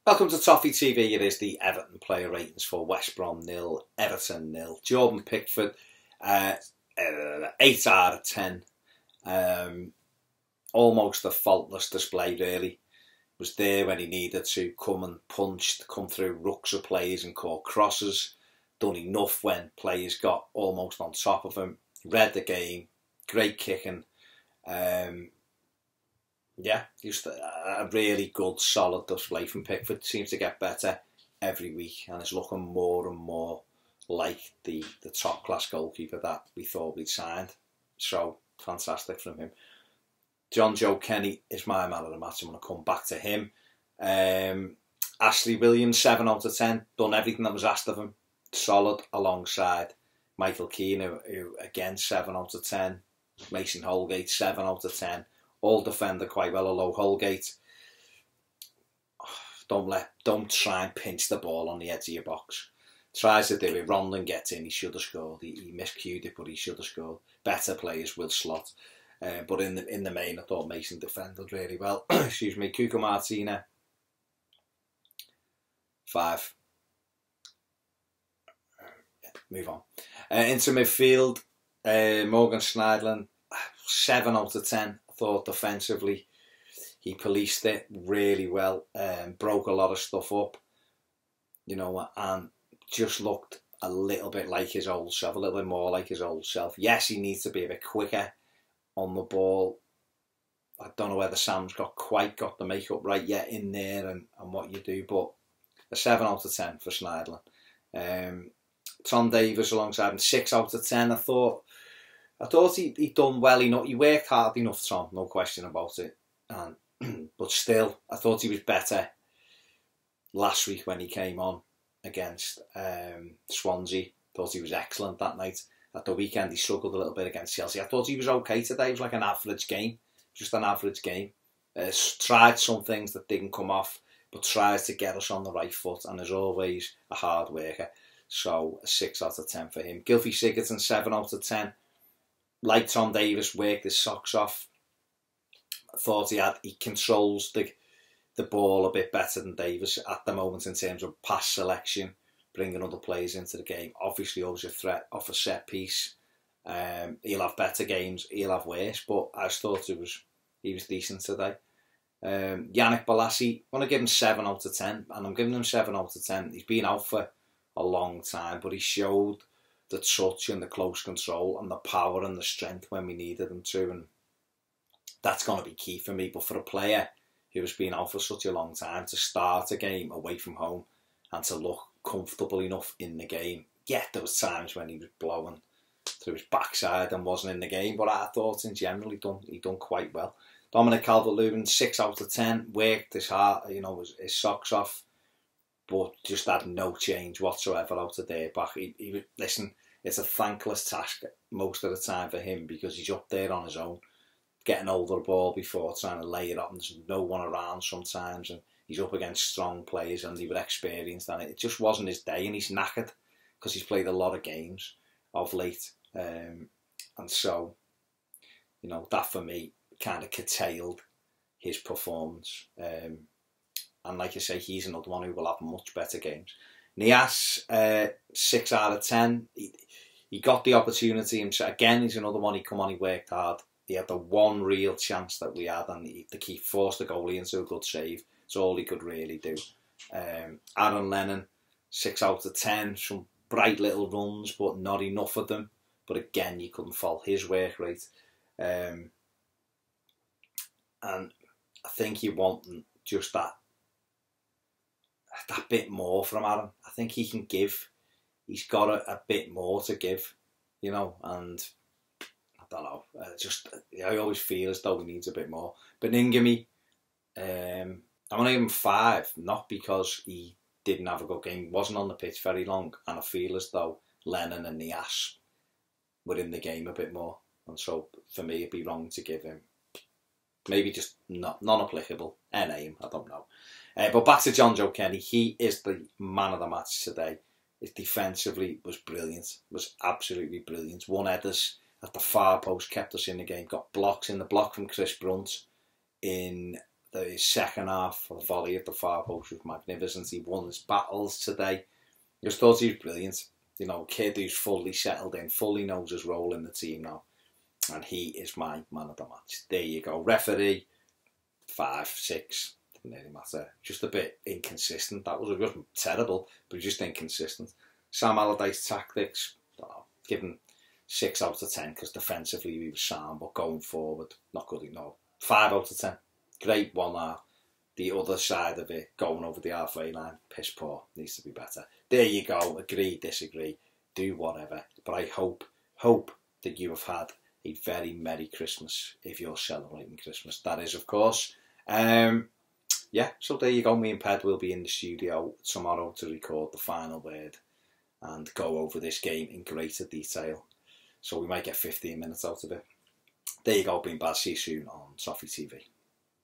Welcome to Toffee TV. It is the Everton player ratings for West Brom 0, Everton 0. Jordan Pickford, 8 out of 10. Almost a faultless display, really. Was there when he needed to, come and punched, come through rucks of players and caught crosses. Done enough when players got almost on top of him. Read the game. Great kicking. Yeah, just a really good, solid display from Pickford. Seems to get better every week and is looking more and more like the top-class goalkeeper that we thought we'd signed. So, fantastic from him. John Joe Kenny is my man of the match. I'm going to come back to him. Ashley Williams, 7 out of 10. Done everything that was asked of him. Solid alongside Michael Keane, who again, 7 out of 10. Mason Holgate, 7 out of 10. All defended quite well, although Holgate, don't try and pinch the ball on the edge of your box. Tries to do it, Rondon gets in, he should have scored. He miscued it, but he should have scored. Better players will slot. But in the main, I thought Mason defended really well. Excuse me, Cuco Martina, 5. Move on. Into midfield, Morgan Schneiderlin, 7 out of 10. Thought defensively he policed it really well, broke a lot of stuff up, you know, and just looked a little bit like his old self, a little bit more like his old self. Yes, he needs to be a bit quicker on the ball. I don't know whether Sam's quite got the makeup right yet in there and what you do, but a 7 out of 10 for Schneiderlin. Tom Davies alongside him, 6 out of 10. I thought he'd done well enough. He worked hard enough, Tom, no question about it. But still, I thought he was better last week when he came on against Swansea. Thought he was excellent that night. At the weekend, he struggled a little bit against Chelsea. I thought he was okay today. It was like an average game, just an average game. Tried some things that didn't come off, but tries to get us on the right foot, and is always a hard worker. So, a 6 out of 10 for him. Gylfi Sigurdsson, 7 out of 10. Like Tom Davies, worked his socks off. I thought he controls the ball a bit better than Davies at the moment in terms of pass selection, bringing other players into the game. Obviously, always a threat off a set piece. He'll have better games, he'll have worse, but I just thought he was decent today. Yannick Bolasie, I want to give him 7 out of 10, and I'm giving him 7 out of 10. He's been out for a long time, but he showed the touch and the close control and the power and the strength when we needed him to, and that's going to be key for me. But for a player who has been out for such a long time to start a game away from home and to look comfortable enough in the game, yeah, there was times when he was blowing through his backside and wasn't in the game, but I thought in general he done quite well. Dominic Calvert-Lewin, 6 out of 10, worked his heart, you know, his socks off, but just had no change whatsoever out of there back. Listen, it's a thankless task most of the time for him because he's up there on his own, getting hold of the ball before trying to lay it up, and there's no one around sometimes, and he's up against strong players and they were experienced, and it just wasn't his day, and he's knackered because he's played a lot of games of late, and so, you know, that for me kind of curtailed his performance. And like I say, he's another one who will have much better games. Nias, 6 out of 10. He got the opportunity himself. Again, he's another one. He come on, he worked hard. He had the one real chance that we had, and the key forced the goalie into a good save. It's all he could really do. Aaron Lennon, 6 out of 10. Some bright little runs, but not enough of them. But again, you couldn't fault his work rate. And I think you want just that bit more from Aaron. I think he can give. He's got a bit more to give, you know, and I don't know. I always feel as though he needs a bit more. But Ngimi, I'm going to give him 5, not because he didn't have a good game. He wasn't on the pitch very long, and I feel as though Lennon and Nias were in the game a bit more. And so, for me, it'd be wrong to give him maybe just non-applicable, NA, I don't know. But back to John Joe Kenny, he is the man of the match today. It defensively was brilliant, was absolutely brilliant. Won headers at the far post, kept us in the game, got blocks in the block from Chris Brunt in the second half, a volley at the far post was magnificent. He won his battles today. I just thought he was brilliant. You know, a kid who's fully settled in, fully knows his role in the team now. And he is my man of the match. There you go. Referee, 5, 6, didn't really matter. Just a bit inconsistent. That wasn't terrible, but just inconsistent. Sam Allardyce's tactics, give him 6 out of 10 because defensively he was sound, but going forward, not good enough. 5 out of 10. Great 1-0. The other side of it, going over the halfway line, piss poor, needs to be better. There you go. Agree, disagree, do whatever. But I hope that you have had a very Merry Christmas if you're celebrating Christmas. That is, of course. Yeah, so there you go. Me and Ped will be in the studio tomorrow to record the final word and go over this game in greater detail. So we might get 15 minutes out of it. There you go, been bad. See you soon on Toffee TV.